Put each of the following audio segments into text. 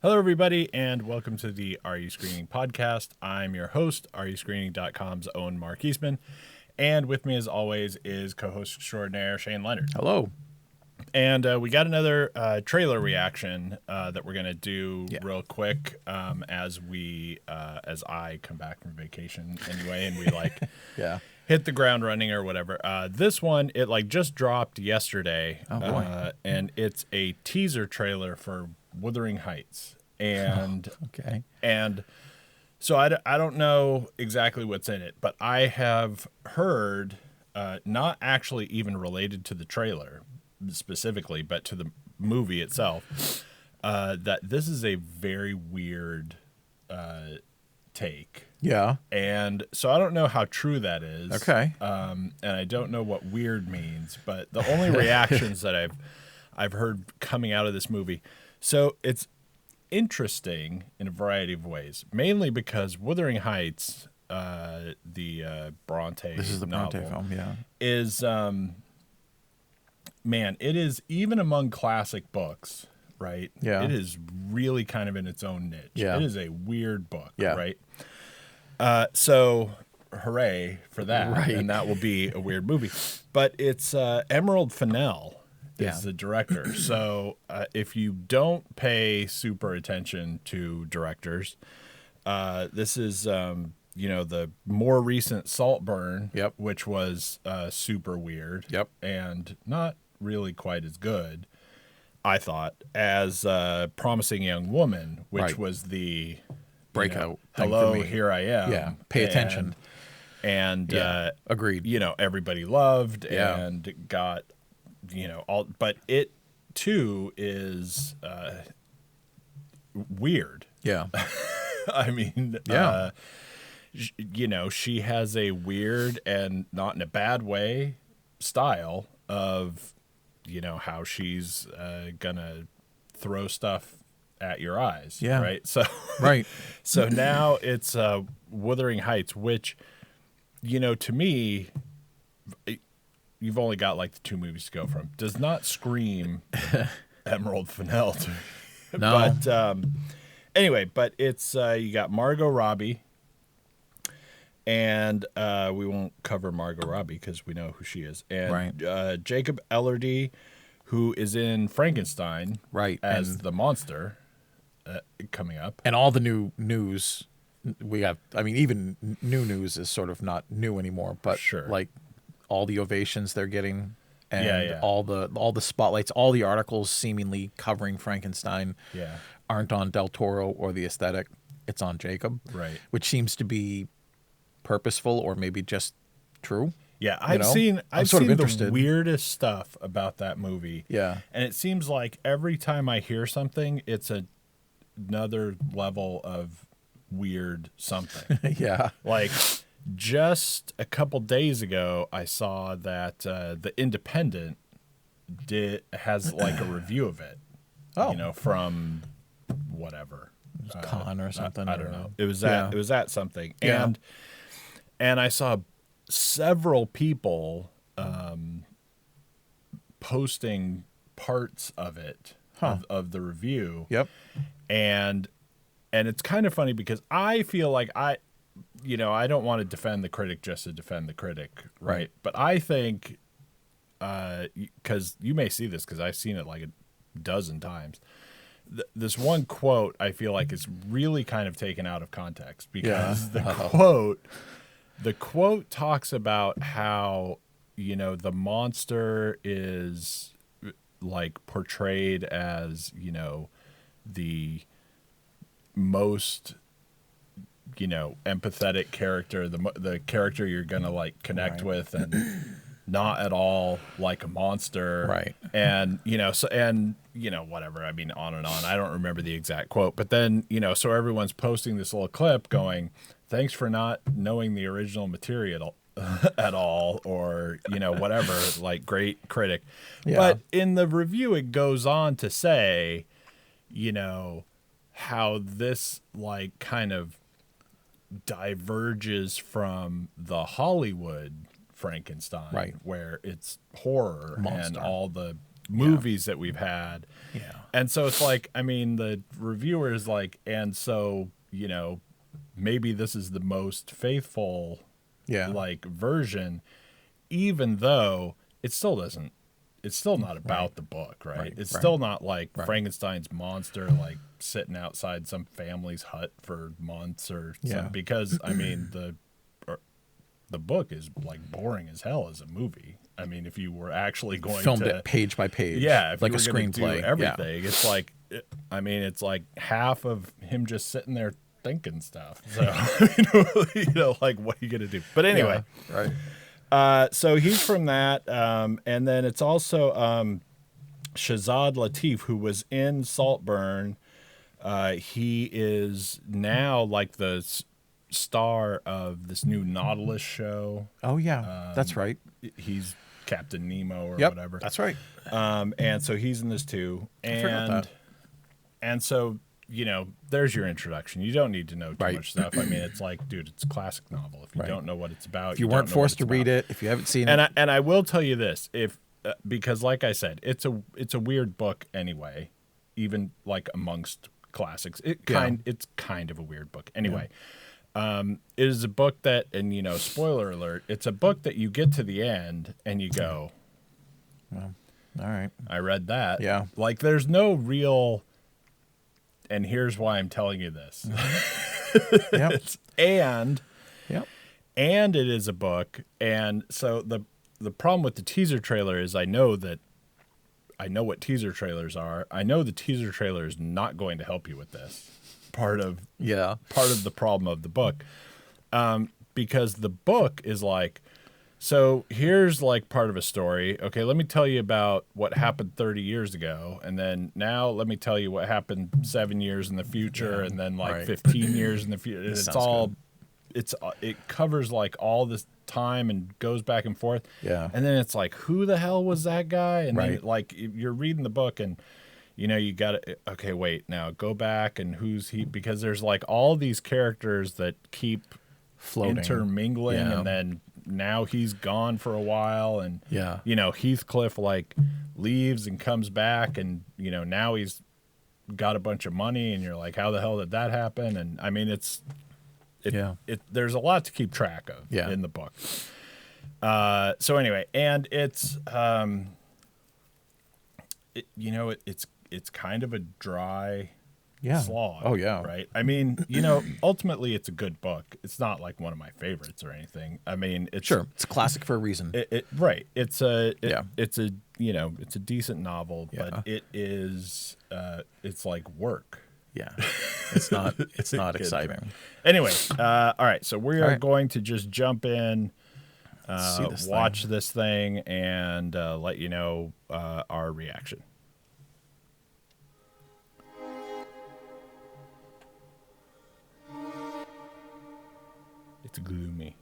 Hello, everybody, and welcome to the Are You Screening podcast. I'm your host, RUScreening.com's own Mark Eastman, and with me, as always, is co-host extraordinaire Shane Leonard. Hello. And we got another trailer reaction that we're gonna do real quick as I come back from vacation anyway, and we hit the ground running or whatever. This one, it just dropped yesterday. Oh boy. And it's a teaser trailer for Wuthering Heights. And Okay. And so I don't know exactly what's in it, but I have heard, not actually even related to the trailer specifically, but to the movie itself, that this is a very weird take. Yeah. And so I don't know how true that is. Okay. And I don't know what weird means, but the only reactions that I've heard coming out of this movie. So it's interesting in a variety of ways, mainly because Wuthering Heights, the Bronte This is the Bronte novel, film, yeah. is man, it is, even among classic books, right? Yeah. It is really kind of in its own niche. Yeah. It is a weird book, Yeah. right? So hooray for that. Right. And that will be a weird movie. But it's Emerald Fennell is Yeah. the director. So if you don't pay super attention to directors, this is the more recent Saltburn, Yep. which was super weird. Yep. And not really quite as good, I thought, as Promising Young Woman, which Right. was the Breakout thing hello, for me. here I am. Yeah. Pay attention. And Agreed. everybody loved Yeah. and got all, but it too is weird. Yeah. I mean, Yeah. she has a weird, and not in a bad way, style of how she's gonna throw stuff at your eyes. Yeah. Right. So Right. so now it's Wuthering Heights, which to me, you've only got the two movies to go from. Does not scream Emerald Fennell to me. No. But anyway, but it's you got Margot Robbie, and we won't cover Margot Robbie because we know who she is, and Right. Jacob Elordi, who is in Frankenstein, Right. as And- the monster coming up. And all the new news we have, even new news is sort of not new anymore, but Sure. all the ovations they're getting and Yeah. all the spotlights, all the articles seemingly covering Frankenstein Yeah. aren't on Del Toro or the aesthetic. It's on Jacob. Right. Which seems to be purposeful or maybe just true. Yeah, I've know? seen I'm sort of the interested. weirdest stuff about that movie. Yeah. And it seems like every time I hear something, it's another level of weird something. Yeah. Just a couple days ago, I saw that The Independent has a review of it. Oh. From whatever. Con or something. I don't know. It was at something. Yeah. And I saw several people posting parts of it, of the review. Yep. And it's kind of funny because I feel like I don't want to defend the critic just to defend the critic, right? But I think, because you may see this because I've seen it a dozen times, this one quote I feel like is really kind of taken out of context because the quote talks about how the monster is portrayed as the most empathetic character, the character you're gonna connect with, and not at all like a monster, Right? And whatever. I mean, on and on. I don't remember the exact quote, but then so everyone's posting this little clip going, "Thanks for not knowing the original material at all," or whatever. Great critic. Yeah. But in the review, it goes on to say, how this kind of diverges from the Hollywood Frankenstein, Right. where it's horror Monster. and all the movies that we've had. Yeah. And so it's like, I mean, the reviewer is like, and so, you know, maybe this is the most faithful like version, even though it still doesn't, it's still not about the book, right? It's still not like Frankenstein's monster like sitting outside some family's hut for months or something, because I mean the book is like boring as hell as a movie. I mean, if you were actually going filmed to it page by page, if like you a were gonna screenplay, do everything, it's like, I mean, it's like half of him just sitting there thinking stuff. So you know, like, what are you gonna do? But anyway, so he's from that, and then it's also Shazad Latif, who was in Saltburn. He is now like the star of this new Nautilus show. Oh yeah, that's right. He's Captain Nemo or whatever. That's right. And so he's in this too. And so, you know, there's your introduction. You don't need to know too much stuff. I mean, it's like, dude, it's a classic novel. If you don't know what it's about, if you weren't forced to read it, if you haven't seen it, and I will tell you this, if because like I said, it's a weird book anyway, even like amongst classics. It's kind of a weird book anyway. It is a book that, and you know, spoiler alert, it's a book that you get to the end and you go, well, all right, I read that. Yeah. Like there's no real, and here's why I'm telling you this. And it is a book. And so the problem with the teaser trailer is I know what teaser trailers are. I know the teaser trailer is not going to help you with this. Part of the problem of the book, because the book is like, so here's like part of a story. Okay, let me tell you about what happened 30 years ago, and then now let me tell you what happened 7 years in the future, and then like 15 years in the future. It's all good. It covers like all this time and goes back and forth. Yeah, and then it's like, who the hell was that guy? And then like you're reading the book and, you know, you got to, okay, wait, now go back and who's he? Because there's like all these characters that keep floating, intermingling, and then now he's gone for a while, and you know, Heathcliff like leaves and comes back, and you know, now he's got a bunch of money, and you're like, how the hell did that happen? And I mean, there's a lot to keep track of in the book. So anyway, and it's you know, it's kind of a dry slog. Oh yeah. Right. I mean, you know, ultimately it's a good book. It's not like one of my favorites or anything. I mean, it's it's a classic for a reason. It's a you know, it's a decent novel, but it is it's like work. Yeah. It's not exciting. Anyway, all right, so we are going to just jump in, watch this thing, and let you know our reaction. It's gloomy.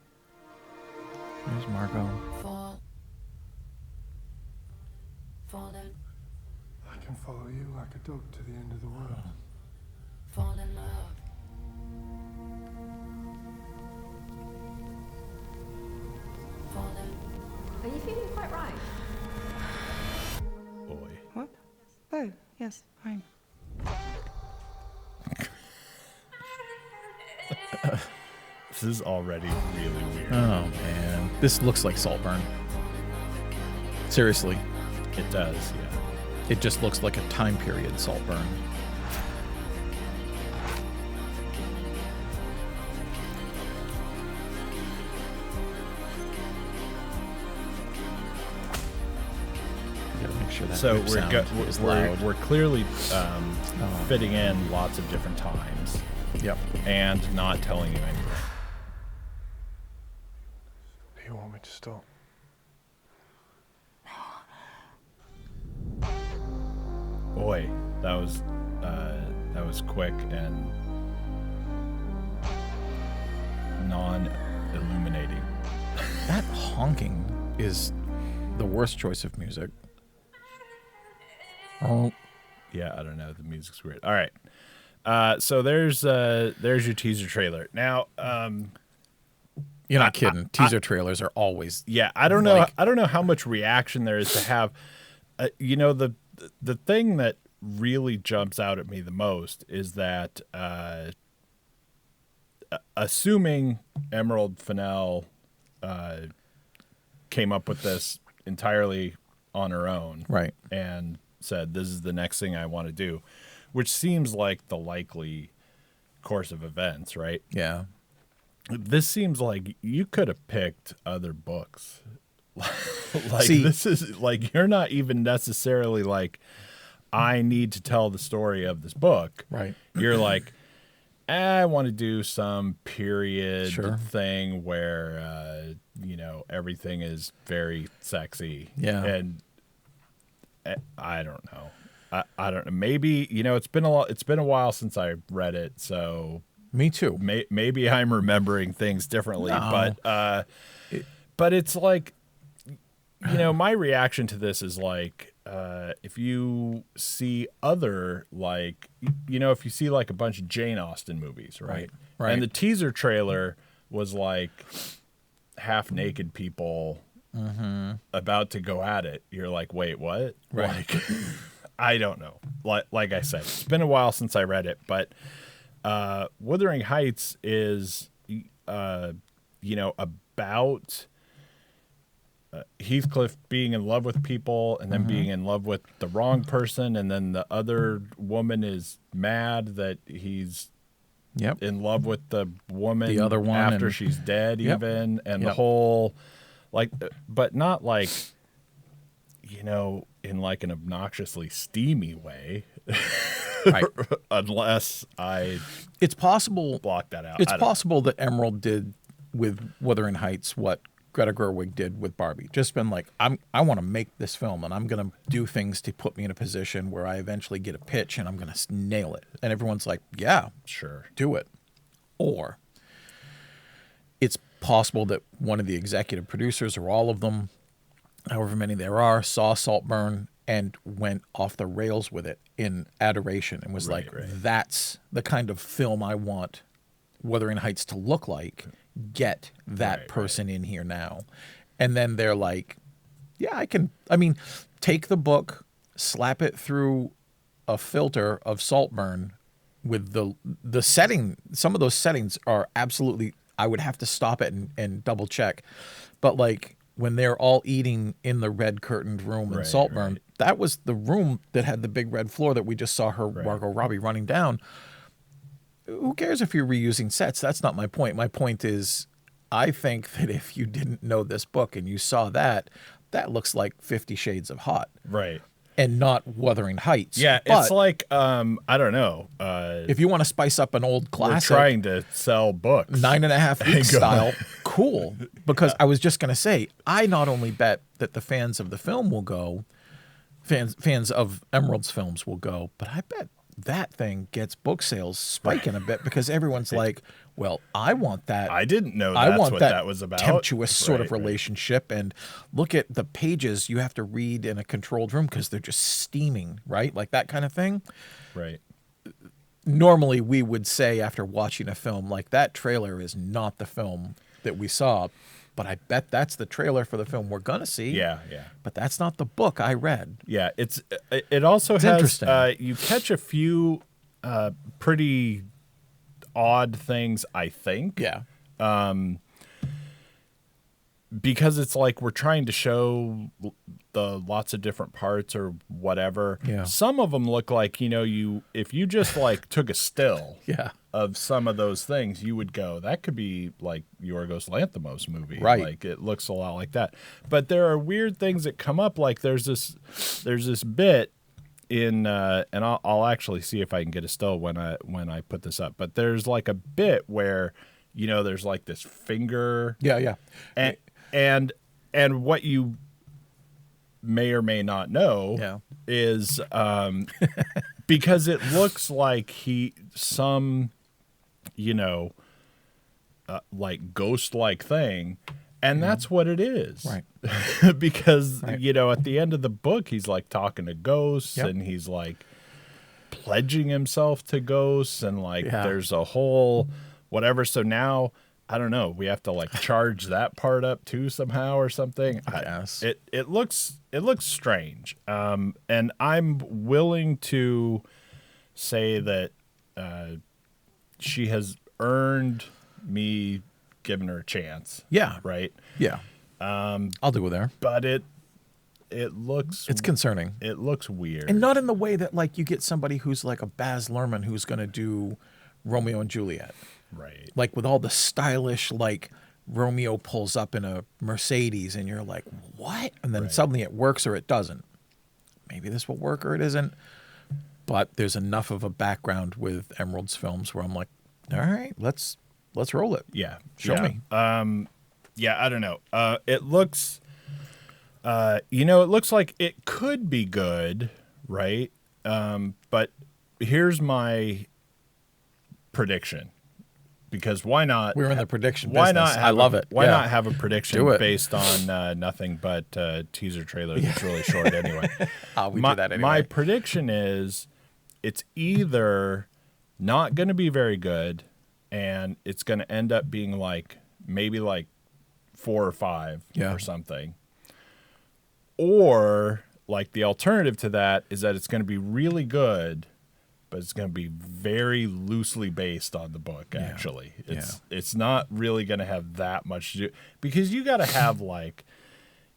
There's Margot. Fall down. I can follow you like a dog to the end of the world. Fall in love. Fall down. Are you feeling quite right? Boy. What? Oh, yes, fine. This is already really weird. Oh man, this looks like Saltburn. Seriously, it does. Yeah. It just looks like a time period Saltburn. Sure that so we're clearly fitting in lots of different times. Yep. And not telling you anything. Do you want me to stop? Boy, that was quick and non-illuminating. That honking is the worst choice of music. Oh, yeah, I don't know. The music's weird. All right, so there's your teaser trailer. Now, you're not kidding. Teaser trailers are always I don't know. I don't know how much reaction there is to have. you know, the thing that really jumps out at me the most is that assuming Emerald Fennell came up with this entirely on her own, Right. and said, this is the next thing I want to do, which seems like the likely course of events, right? Yeah. This seems like you could have picked other books. Like, See- this is like, you're not even necessarily like, I need to tell the story of this book. Right. You're like, I want to do some period Sure. thing where, you know, everything is very sexy. Yeah. And I don't know. I don't know. Maybe, you know, it's been a while since I read it, so Me too. maybe I'm remembering things differently. No. But it's like, you know, my reaction to this is like, if you see other, like, you know, if you see like a bunch of Jane Austen movies, right? Right. And the teaser trailer was like half naked people about to go at it. You're like, wait, what? Right. Like, I don't know. Like I said, it's been a while since I read it, but Wuthering Heights is, you know, about Heathcliff being in love with people and then being in love with the wrong person, and then the other woman is mad that he's Yep. in love with the woman, The other one, after and- she's dead, Yep. even, and the Yep. whole, like, but not like, you know, in like an obnoxiously steamy way, Right. unless I It's possible. block that out. It's I don't know. possible that Emerald did with Wuthering Heights what Greta Gerwig did with Barbie. Just been like, I want to make this film, and I'm going to do things to put me in a position where I eventually get a pitch, and I'm going to nail it. And everyone's like, yeah, Sure. do it. Or it's possible that one of the executive producers, or all of them, however many there are, saw Saltburn and went off the rails with it in adoration and was Right, like, right. that's the kind of film I want Wuthering Heights to look like. Get that Right, person in here now. And then they're like, yeah, I mean, take the book, slap it through a filter of Saltburn with the setting. Some of those settings are absolutely, I would have to stop it and double check. But like when they're all eating in the red curtained room in Right, Saltburn, right. that was the room that had the big red floor that we just saw her, Margot Robbie, running down. Who cares if you're reusing sets? That's not my point. My point is, I think that if you didn't know this book and you saw that, that looks like 50 Shades of Hot Right. and not Wuthering Heights. Yeah, But it's like, I don't know. if you want to spice up an old We're classic, trying to sell books. 9.5 week Go style, cool. Because I was just going to say, I not only bet that the fans of the film will go, fans of Emerald's films will go, but I bet that thing gets book sales spiking a bit because everyone's like, well, I want that. I didn't know I that's what that, that was about. Tempestuous sort of Right, right. relationship. And look at the pages you have to read in a controlled room because they're just steaming, right? Like that kind of thing. Right. Normally we would say after watching a film like that trailer is not the film that we saw, but I bet that's the trailer for the film we're going to see. Yeah, yeah. But that's not the book I read. Yeah, it also has interesting. you catch a few pretty odd things, I think. Yeah. Because it's like we're trying to show the lots of different parts or whatever. Yeah. Some of them look like, you know, if you just like took a still Yeah. of some of those things, you would go, that could be like Yorgos Lanthimos movie. Right. Like it looks a lot like that. But there are weird things that come up. Like there's this bit in and I'll actually see if I can get a still when I put this up. But there's like a bit where, you know, there's like this finger. Yeah, yeah. And what you may or may not know Yeah. is because it looks like like ghost-like thing, and that's what it is. Right. Because, Right. you know, at the end of the book, he's like talking to ghosts Yep. and he's like pledging himself to ghosts and like Yeah. there's a whole whatever. So now I don't know. We have to like charge that part up too somehow or something. I guess. It looks strange. And I'm willing to say that she has earned me giving her a chance. Yeah. Right. Yeah. I'll do it there. But it looks It's concerning. It looks weird. And not in the way that like you get somebody who's like a Baz Luhrmann who's going to do Romeo and Juliet. Right. Like with all the stylish, like Romeo pulls up in a Mercedes and you're like, what? And then suddenly it works or it doesn't. Maybe this will work or it isn't. But there's enough of a background with Emerald's films where I'm like, all right, let's roll it. Yeah. Show me. Yeah, I don't know. It looks, it looks like it could be good, right? But here's my prediction. Because why not? We're in the prediction why business. Not I love it. Why Yeah. not have a prediction Do it. based on nothing but teaser trailer that's really short anyway? We do that anyway. My prediction is it's either not going to be very good and it's going to end up being like maybe like 4 or 5 or something. Or like the alternative to that is that it's going to be really good, but it's going to be very loosely based on the book, actually. It's not really going to have that much to do. Because you got to have, like,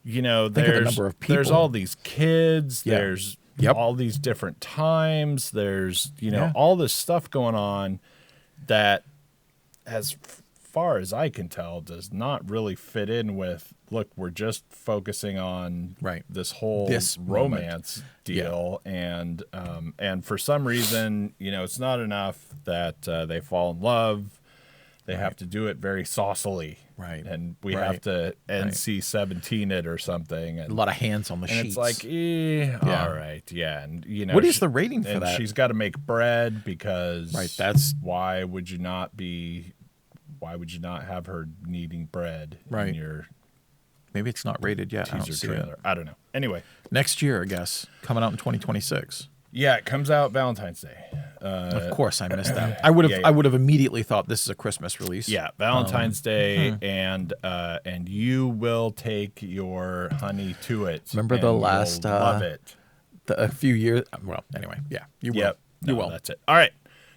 the number of people. There's all these kids. Yeah. There's Yep. all these different times. There's, all this stuff going on that, as far as I can tell, does not really fit in with, look, we're just focusing on this whole romance deal. And for some reason, it's not enough that they fall in love. They have to do it very saucily. Right. And we have to NC-17 it or something. And a lot of hands on the and sheets. it's like, all right, yeah. And, what is the rating for that? She's got to make bread because that's why would you not have her needing bread in your maybe it's not rated yet. I don't teaser see trailer? it. I don't know. Anyway, next year, I guess, coming out in 2026. yeah, it comes out Valentine's Day. Of course, I missed that. I would have immediately thought this is a Christmas release. Yeah, Valentine's Day, and you will take your honey to it. Remember and the you'll last love it. A few years. Well, anyway, yeah, you will. Yep, You will. That's it. All right,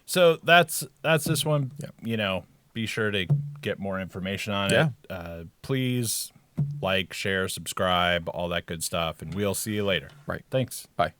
so that's this one. Yep. Be sure to get more information on it. Please like, share, subscribe, all that good stuff, and we'll see you later. Right. Thanks. Bye.